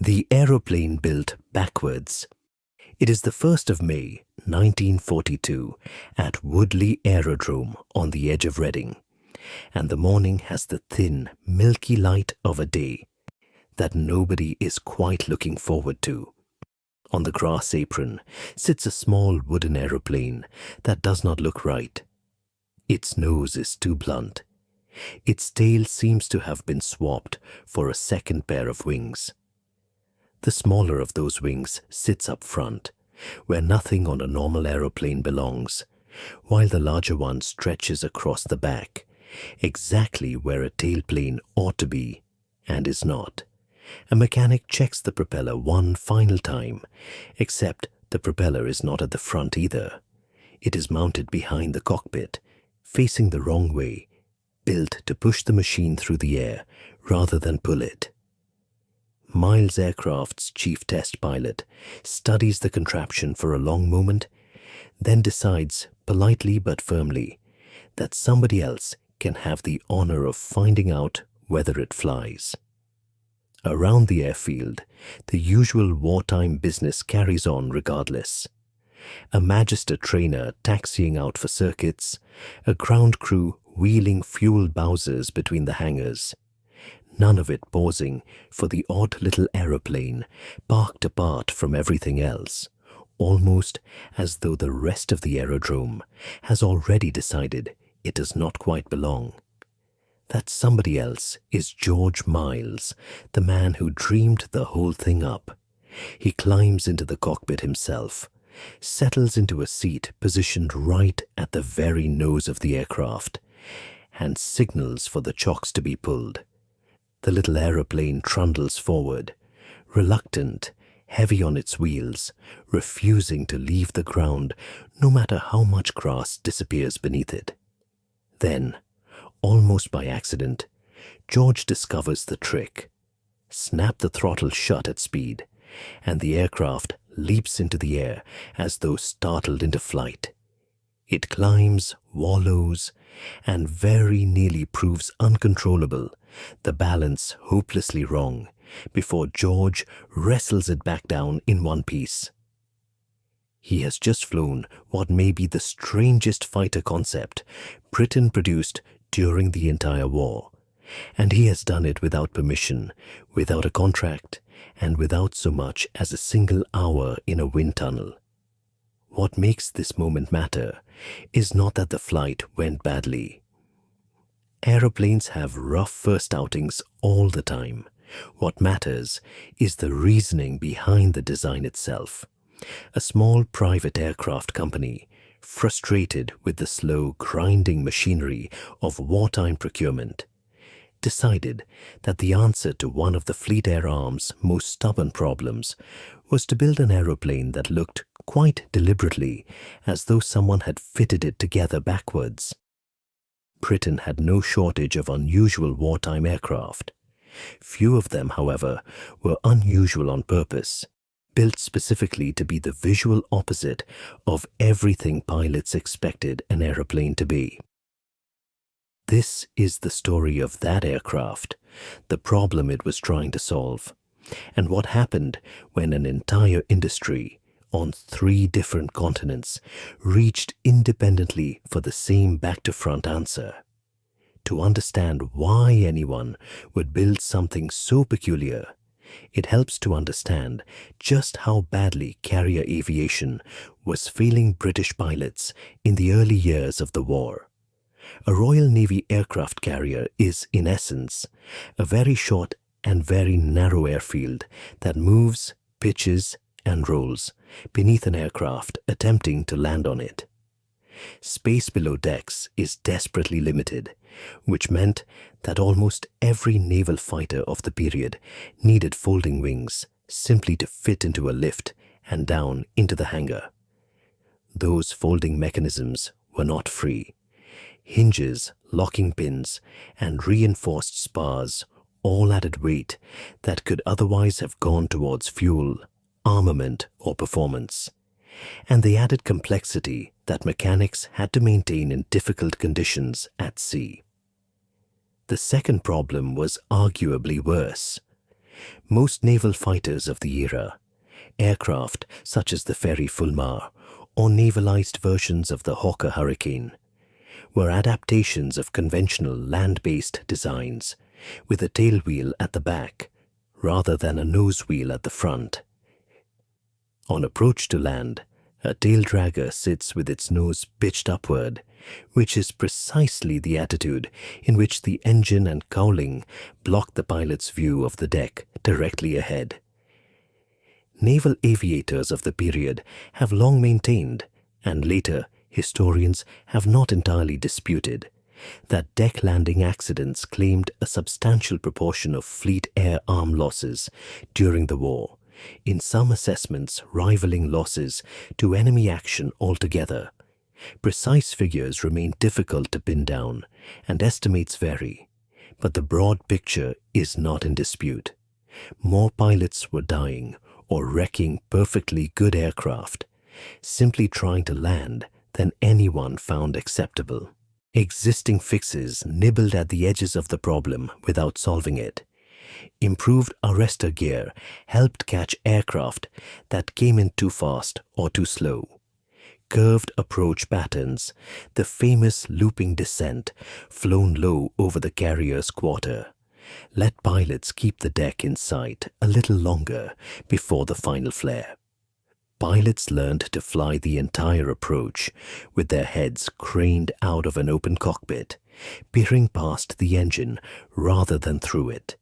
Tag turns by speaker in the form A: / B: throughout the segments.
A: The aeroplane built backwards. It is the 1st of May, 1942, at Woodley Aerodrome on the edge of Reading, and the morning has the thin, milky light of a day that nobody is quite looking forward to. On the grass apron sits a small wooden aeroplane that does not look right. Its nose is too blunt. Its tail seems to have been swapped for a second pair of wings. The smaller of those wings sits up front, where nothing on a normal aeroplane belongs, while the larger one stretches across the back, exactly where a tailplane ought to be, and is not. A mechanic checks the propeller one final time, except the propeller is not at the front either. It is mounted behind the cockpit, facing the wrong way, built to push the machine through the air rather than pull it. Miles Aircraft's chief test pilot studies the contraption for a long moment, then decides, politely but firmly, that somebody else can have the honor of finding out whether it flies. Around the airfield, the usual wartime business carries on regardless. A Magister trainer taxiing out for circuits, a ground crew wheeling fuel Bowsers between the hangars. None of it pausing for the odd little aeroplane parked apart from everything else, almost as though the rest of the aerodrome has already decided it does not quite belong. That somebody else is George Miles, the man who dreamed the whole thing up. He climbs into the cockpit himself, settles into a seat positioned right at the very nose of the aircraft, and signals for the chocks to be pulled. The little aeroplane trundles forward, reluctant, heavy on its wheels, refusing to leave the ground no matter how much grass disappears beneath it. Then, almost by accident, George discovers the trick. Snap the throttle shut at speed, and the aircraft leaps into the air as though startled into flight. It climbs, wallows, and very nearly proves uncontrollable, the balance hopelessly wrong, before George wrestles it back down in one piece. He has just flown what may be the strangest fighter concept Britain produced during the entire war, and he has done it without permission, without a contract, and without so much as a single hour in a wind tunnel. What makes this moment matter is not that the flight went badly. Aeroplanes have rough first outings all the time. What matters is the reasoning behind the design itself. A small private aircraft company, frustrated with the slow, grinding machinery of wartime procurement, decided that the answer to one of the Fleet Air Arm's most stubborn problems was to build an aeroplane that looked quite deliberately as though someone had fitted it together backwards. Britain had no shortage of unusual wartime aircraft. Few of them, however, were unusual on purpose, built specifically to be the visual opposite of everything pilots expected an aeroplane to be. This is the story of that aircraft, the problem it was trying to solve, and what happened when an entire industry on 3 different continents reached independently for the same back-to-front answer. To understand why anyone would build something so peculiar, it helps to understand just how badly carrier aviation was failing British pilots in the early years of the war. A Royal Navy aircraft carrier is, in essence, a very short and very narrow airfield that moves, pitches, and rolls beneath an aircraft attempting to land on it. Space below decks is desperately limited, which meant that almost every naval fighter of the period needed folding wings simply to fit into a lift and down into the hangar. Those folding mechanisms were not free. Hinges, locking pins, and reinforced spars all added weight that could otherwise have gone towards fuel, armament, or performance, and the added complexity that mechanics had to maintain in difficult conditions at sea. The second problem was arguably worse. Most naval fighters of the era, aircraft such as the Ferry Fulmar or navalized versions of the Hawker Hurricane, were adaptations of conventional land-based designs with a tail wheel at the back rather than a nose wheel at the front. On approach to land, a tail dragger sits with its nose pitched upward, which is precisely the attitude in which the engine and cowling block the pilot's view of the deck directly ahead. Naval aviators of the period have long maintained, and later historians have not entirely disputed, that deck landing accidents claimed a substantial proportion of fleet air arm losses during the war, in some assessments rivaling losses to enemy action altogether. Precise figures remain difficult to pin down, and estimates vary, but the broad picture is not in dispute. More pilots were dying or wrecking perfectly good aircraft, simply trying to land, than anyone found acceptable. Existing fixes nibbled at the edges of the problem without solving it. Improved arrestor gear helped catch aircraft that came in too fast or too slow. Curved approach patterns, the famous looping descent flown low over the carrier's quarter, let pilots keep the deck in sight a little longer before the final flare. Pilots learned to fly the entire approach with their heads craned out of an open cockpit, peering past the engine rather than through it.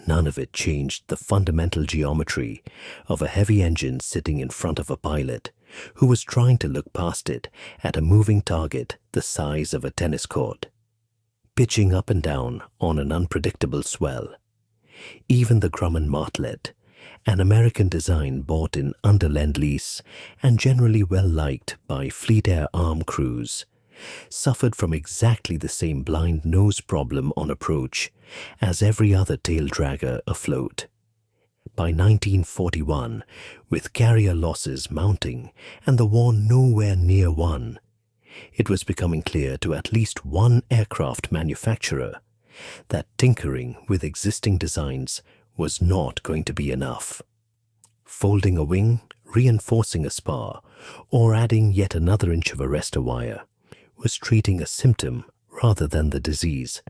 A: None of it changed the fundamental geometry of a heavy engine sitting in front of a pilot who was trying to look past it at a moving target the size of a tennis court, pitching up and down on an unpredictable swell. Even the Grumman Martlet, an American design bought in under Lend-Lease and generally well-liked by Fleet Air Arm crews, suffered from exactly the same blind nose problem on approach as every other tail dragger afloat. By 1941, with carrier losses mounting and the war nowhere near won, it was becoming clear to at least one aircraft manufacturer that tinkering with existing designs was not going to be enough. Folding a wing, reinforcing a spar, or adding yet another inch of arrestor wire was treating a symptom rather than the disease.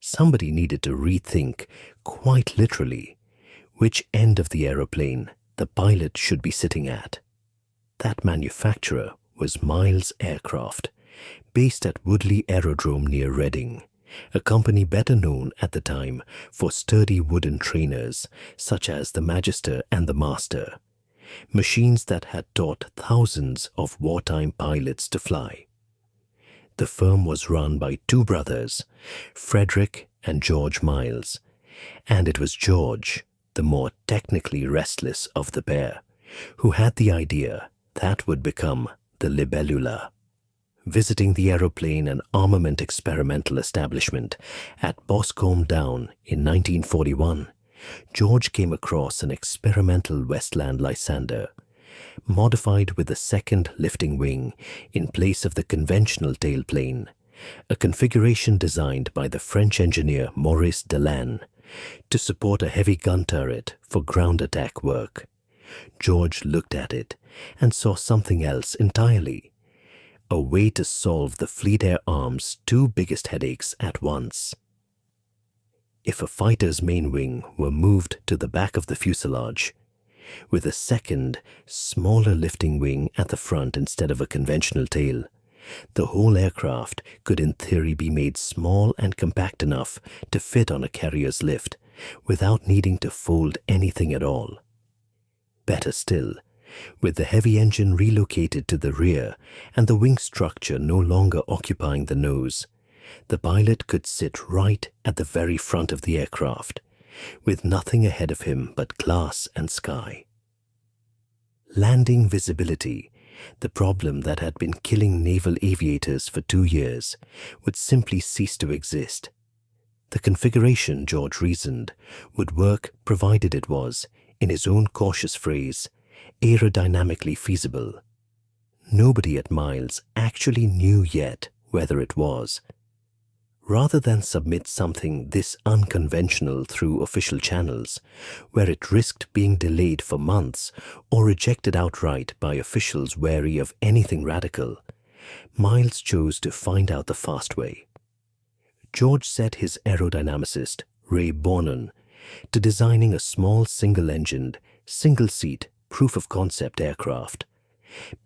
A: Somebody needed to rethink, quite literally, which end of the aeroplane the pilot should be sitting at. That manufacturer was Miles Aircraft, based at Woodley Aerodrome near Reading, a company better known at the time for sturdy wooden trainers such as the Magister and the Master, machines that had taught thousands of wartime pilots to fly. The firm was run by two brothers, Frederick and George Miles, and it was George, the more technically restless of the pair, who had the idea that would become the Libellula. Visiting the aeroplane and armament experimental establishment at Boscombe Down in 1941, George came across an experimental Westland Lysander, modified with a second lifting wing in place of the conventional tailplane, a configuration designed by the French engineer Maurice Delanne to support a heavy gun turret for ground attack work. George looked at it and saw something else entirely, a way to solve the Fleet Air Arm's two biggest headaches at once. If a fighter's main wing were moved to the back of the fuselage, with a second, smaller lifting wing at the front instead of a conventional tail, the whole aircraft could in theory be made small and compact enough to fit on a carrier's lift without needing to fold anything at all. Better still, with the heavy engine relocated to the rear and the wing structure no longer occupying the nose, the pilot could sit right at the very front of the aircraft, with nothing ahead of him but glass and sky. Landing visibility, the problem that had been killing naval aviators for 2 years, would simply cease to exist. The configuration, George reasoned, would work provided it was, in his own cautious phrase, aerodynamically feasible. Nobody at Miles actually knew yet whether it was. Rather than submit something this unconventional through official channels, where it risked being delayed for months or rejected outright by officials wary of anything radical, Miles chose to find out the fast way. George set his aerodynamicist, Ray Bournon, to designing a small single-engined, single-seat proof-of-concept aircraft,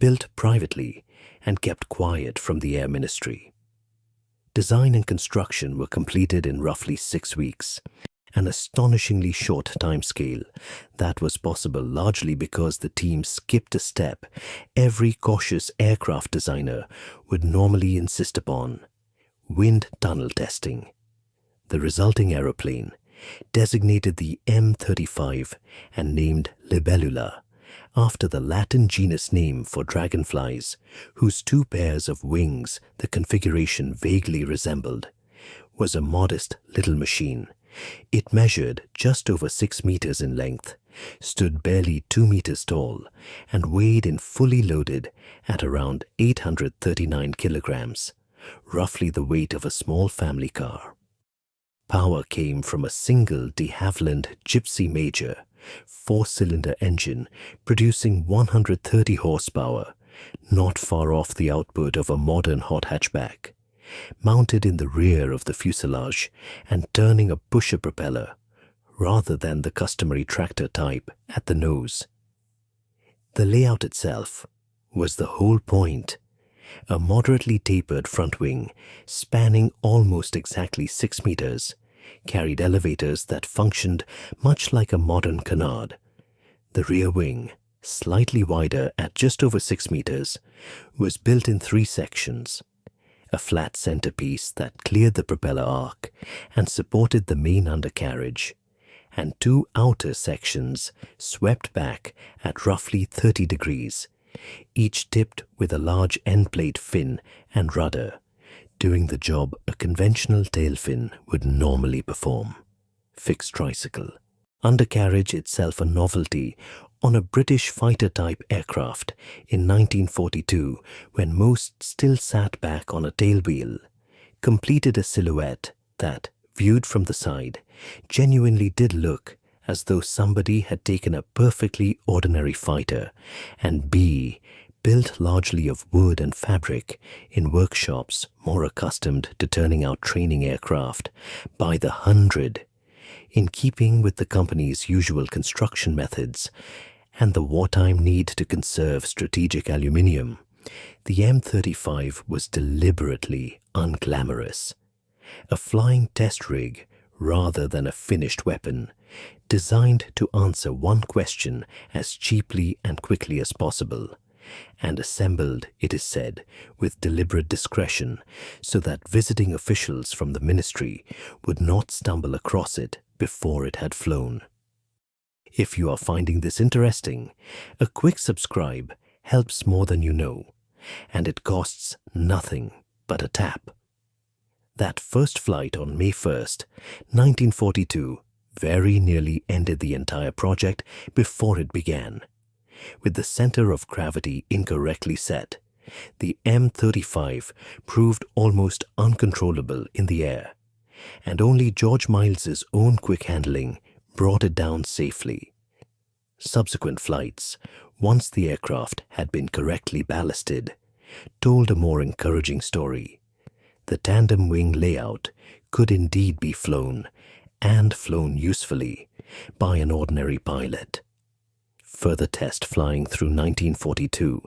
A: built privately and kept quiet from the Air Ministry. Design and construction were completed in roughly 6 weeks, an astonishingly short timescale that was possible largely because the team skipped a step every cautious aircraft designer would normally insist upon: wind tunnel testing. The resulting aeroplane, designated the M-35 and named Libellula, after the Latin genus name for dragonflies, whose 2 pairs of wings the configuration vaguely resembled, was a modest little machine. It measured just over 6 meters in length, stood barely 2 meters tall, and weighed in fully loaded at around 839 kilograms, roughly the weight of a small family car. Power came from a single de Havilland Gypsy Major 4-cylinder engine producing 130 horsepower, not far off the output of a modern hot hatchback, mounted in the rear of the fuselage and turning a pusher propeller rather than the customary tractor type at the nose. The layout itself was the whole point. A moderately tapered front wing, spanning almost exactly 6 meters, carried elevators that functioned much like a modern canard. The rear wing, slightly wider at just over 6 meters, was built in 3 sections: a flat centerpiece that cleared the propeller arc and supported the main undercarriage, and 2 outer sections swept back at roughly 30 degrees, each tipped with a large end plate fin and rudder, doing the job a conventional tail fin would normally perform. Fixed tricycle. Undercarriage itself a novelty on a British fighter-type aircraft in 1942 when most still sat back on a tailwheel, completed a silhouette that, viewed from the side, genuinely did look as though somebody had taken a perfectly ordinary fighter and built largely of wood and fabric in workshops more accustomed to turning out training aircraft by the hundred, in keeping with the company's usual construction methods and the wartime need to conserve strategic aluminium. The M-35 was deliberately unglamorous, a flying test rig rather than a finished weapon, designed to answer one question as cheaply and quickly as possible, and assembled, it is said, with deliberate discretion so that visiting officials from the ministry would not stumble across it before it had flown. If you are finding this interesting, a quick subscribe helps more than you know, and it costs nothing but a tap. That first flight on May 1st, 1942, very nearly ended the entire project before it began. With the center of gravity incorrectly set, the M-35 proved almost uncontrollable in the air, and only George Miles's own quick handling brought it down safely. Subsequent flights, once the aircraft had been correctly ballasted, told a more encouraging story. The tandem wing layout could indeed be flown, and flown usefully, by an ordinary pilot. Further test flying through 1942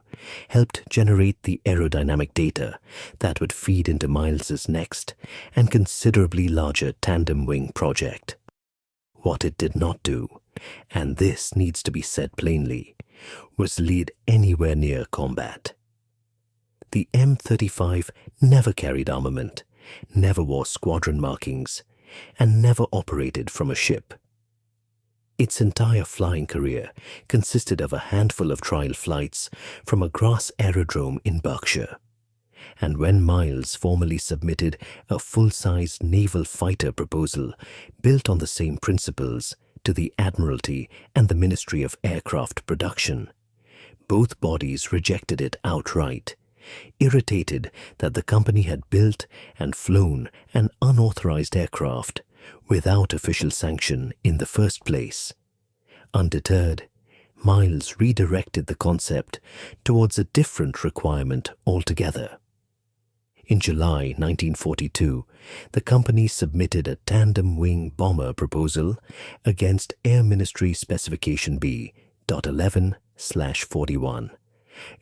A: helped generate the aerodynamic data that would feed into Miles's next and considerably larger tandem wing project. What it did not do, and this needs to be said plainly, was lead anywhere near combat. The M-35 never carried armament, never wore squadron markings, and never operated from a ship. Its entire flying career consisted of a handful of trial flights from a grass aerodrome in Berkshire. And when Miles formally submitted a full-size naval fighter proposal built on the same principles to the Admiralty and the Ministry of Aircraft Production, both bodies rejected it outright, irritated that the company had built and flown an unauthorized aircraft without official sanction in the first place. Undeterred, Miles redirected the concept towards a different requirement altogether. In July 1942, the company submitted a tandem-wing bomber proposal against Air Ministry Specification B.11/41,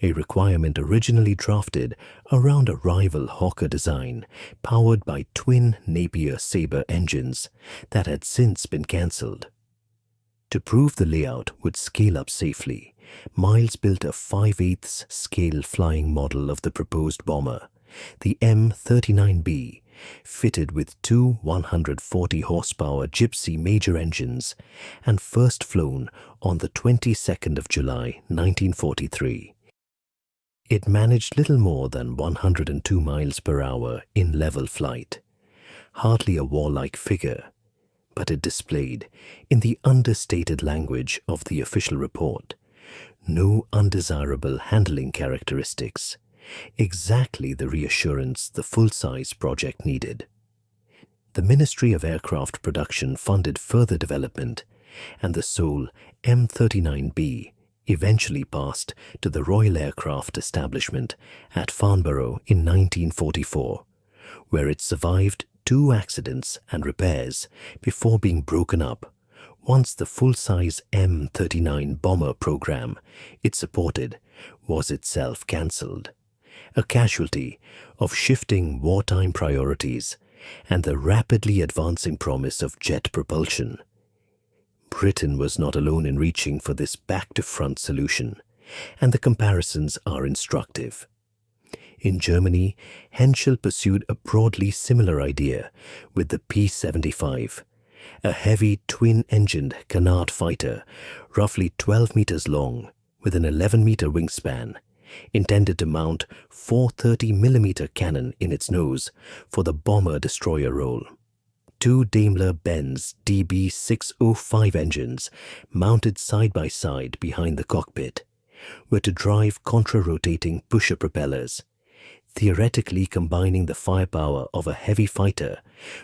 A: a requirement originally drafted around a rival Hawker design powered by twin Napier Sabre engines that had since been cancelled. To prove the layout would scale up safely, Miles built a 5/8 scale flying model of the proposed bomber, the M39B, fitted with two 140 horsepower Gypsy major engines and first flown on the 22nd of July 1943. It managed little more than 102 miles per hour in level flight, hardly a warlike figure, but it displayed, in the understated language of the official report, no undesirable handling characteristics, exactly the reassurance the full-size project needed. The Ministry of Aircraft Production funded further development, and the sole M39B eventually passed to the Royal Aircraft Establishment at Farnborough in 1944, where it survived 2 accidents and repairs before being broken up once the full-size M39 bomber program it supported was itself cancelled, a casualty of shifting wartime priorities and the rapidly advancing promise of jet propulsion. Britain was not alone in reaching for this back-to-front solution, and the comparisons are instructive. In Germany, Henschel pursued a broadly similar idea with the P-75, a heavy twin-engined Canard fighter, roughly 12 meters long, with an 11-meter wingspan, intended to mount 430mm cannon in its nose for the bomber-destroyer role. 2 Daimler-Benz DB605 engines, mounted side by side behind the cockpit, were to drive contra-rotating pusher propellers, theoretically combining the firepower of a heavy fighter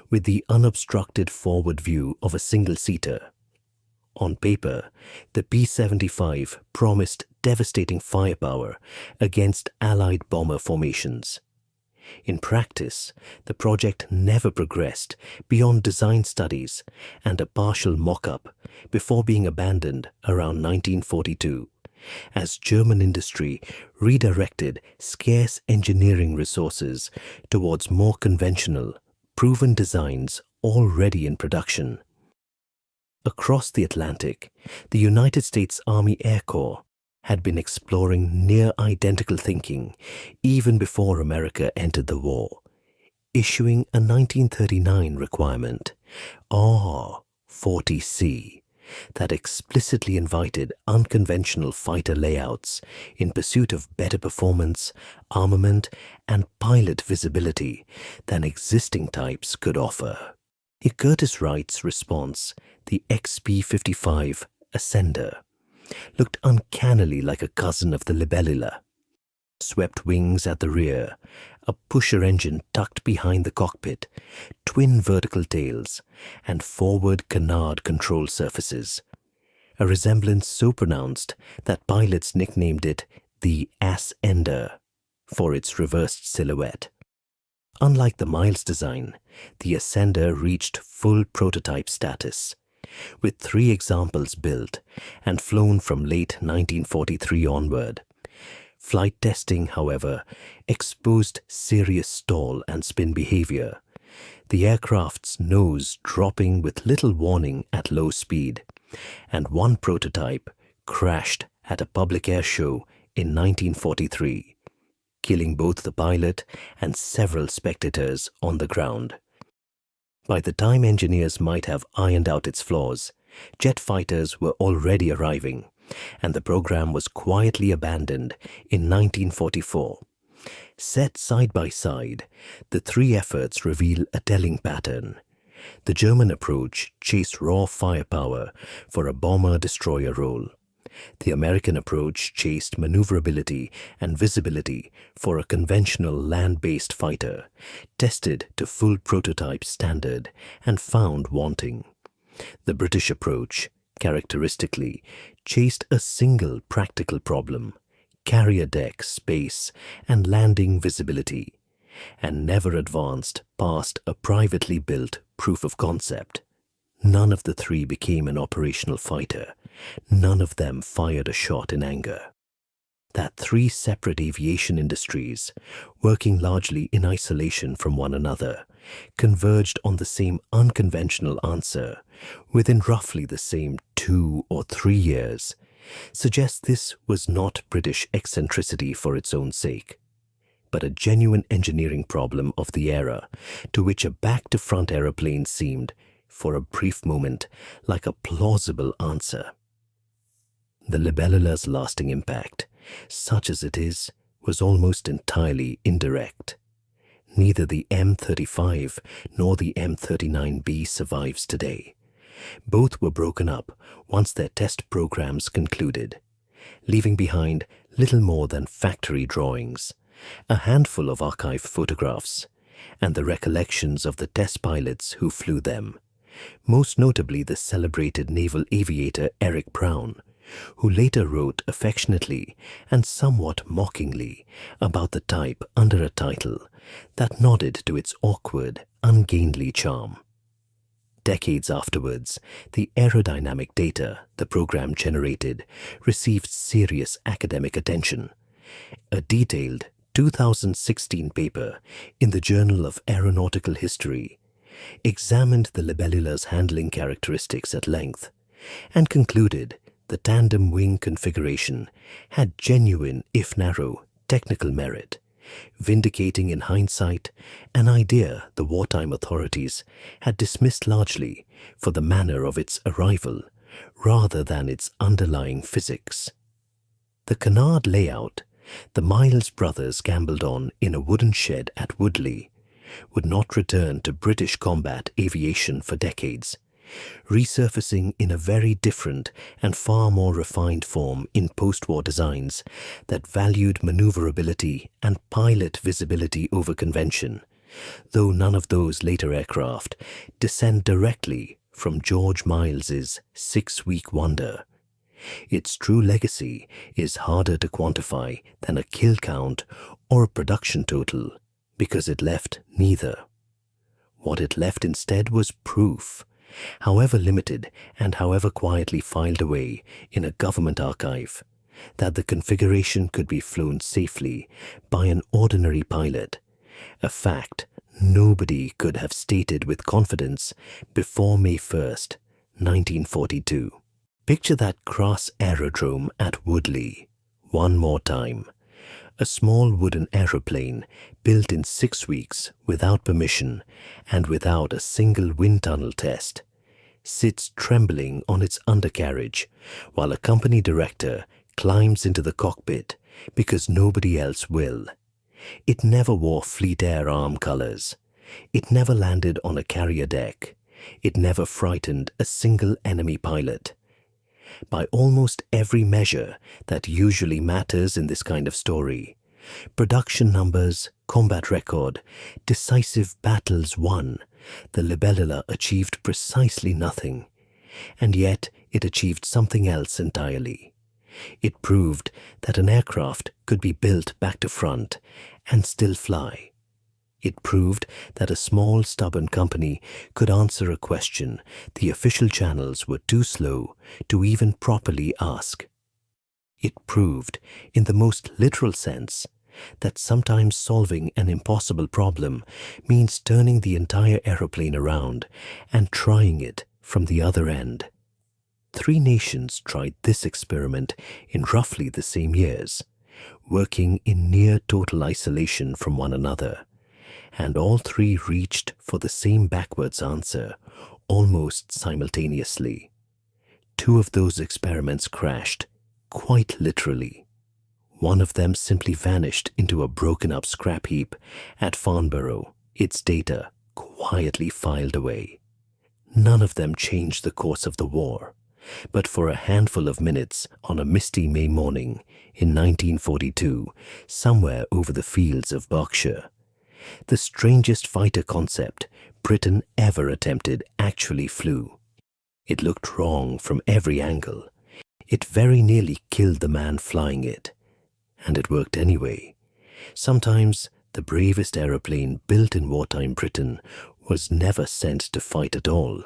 A: with the unobstructed forward view of a single-seater. On paper, the P-75 promised devastating firepower against Allied bomber formations. In practice, the project never progressed beyond design studies and a partial mock-up before being abandoned around 1942, as German industry redirected scarce engineering resources towards more conventional, proven designs already in production. Across the Atlantic, the United States Army Air Corps had been exploring near-identical thinking even before America entered the war, issuing a 1939 requirement, R-40C, that explicitly invited unconventional fighter layouts in pursuit of better performance, armament, and pilot visibility than existing types could offer. Curtiss Wright's response, the XP-55 Ascender, looked uncannily like a cousin of the Libellula. Swept wings at the rear, a pusher engine tucked behind the cockpit, twin vertical tails, and forward canard control surfaces. A resemblance so pronounced that pilots nicknamed it the Ascender for its reversed silhouette. Unlike the Miles design, the Ascender reached full prototype status, with 3 examples built and flown from late 1943 onward. Flight testing, however, exposed serious stall and spin behavior, the aircraft's nose dropping with little warning at low speed, and one prototype crashed at a public air show in 1943, killing both the pilot and several spectators on the ground. By the time engineers might have ironed out its flaws, jet fighters were already arriving, and the program was quietly abandoned in 1944. Set side by side, the 3 efforts reveal a telling pattern. The German approach chased raw firepower for a bomber-destroyer role, The American approach chased maneuverability and visibility for a conventional land-based fighter, tested to full prototype standard, and found wanting. The British approach, characteristically, chased a single practical problem: carrier deck space and landing visibility, and never advanced past a privately built proof of concept. None of the three became an operational fighter. None of them fired a shot in anger. That three separate aviation industries, working largely in isolation from one another, converged on the same unconventional answer within roughly the same 2 or 3 years, suggests this was not British eccentricity for its own sake, but a genuine engineering problem of the era to which a back-to-front aeroplane seemed, for a brief moment, like a plausible answer. The Libellula's lasting impact, such as it is, was almost entirely indirect. Neither the M35 nor the M39B survives today. Both were broken up once their test programs concluded, leaving behind little more than factory drawings, a handful of archive photographs, and the recollections of the test pilots who flew them, most notably the celebrated naval aviator Eric Brown, who later wrote affectionately and somewhat mockingly about the type under a title that nodded to its awkward, ungainly charm. Decades afterwards, the aerodynamic data the program generated received serious academic attention. A detailed 2016 paper in the Journal of Aeronautical History examined the Libellula's handling characteristics at length and concluded the tandem wing configuration had genuine, if narrow, technical merit, vindicating in hindsight an idea the wartime authorities had dismissed largely for the manner of its arrival rather than its underlying physics. The canard layout the Miles brothers gambled on in a wooden shed at Woodley would not return to British combat aviation for decades, resurfacing in a very different and far more refined form in post-war designs that valued maneuverability and pilot visibility over convention, though none of those later aircraft descend directly from George Miles's 6-week wonder. Its true legacy is harder to quantify than a kill count or a production total, because it left neither. What it left instead was proof, however limited and however quietly filed away in a government archive, that the configuration could be flown safely by an ordinary pilot, a fact nobody could have stated with confidence before May 1st, 1942. Picture that crass aerodrome at Woodley one more time. A small wooden aeroplane built in 6 weeks without permission and without a single wind tunnel test sits trembling on its undercarriage while a company director climbs into the cockpit because nobody else will. It never wore Fleet Air Arm colors. It never landed on a carrier deck. It never frightened a single enemy pilot. By almost every measure that usually matters in this kind of story, production numbers, combat record, decisive battles won, the Libellula achieved precisely nothing. And yet it achieved something else entirely. It proved that an aircraft could be built back to front and still fly. It proved that a small, stubborn company could answer a question the official channels were too slow to even properly ask. It proved, in the most literal sense, that sometimes solving an impossible problem means turning the entire aeroplane around and trying it from the other end. 3 nations tried this experiment in roughly the same years, working in near total isolation from one another, and all 3 reached for the same backwards answer almost simultaneously. 2 of those experiments crashed, quite literally. One of them simply vanished into a broken-up scrap heap at Farnborough, its data quietly filed away. None of them changed the course of the war. But for a handful of minutes on a misty May morning in 1942, somewhere over the fields of Berkshire, the strangest fighter concept Britain ever attempted actually flew. It looked wrong from every angle. It very nearly killed the man flying it. And it worked anyway. Sometimes the bravest aeroplane built in wartime Britain was never sent to fight at all.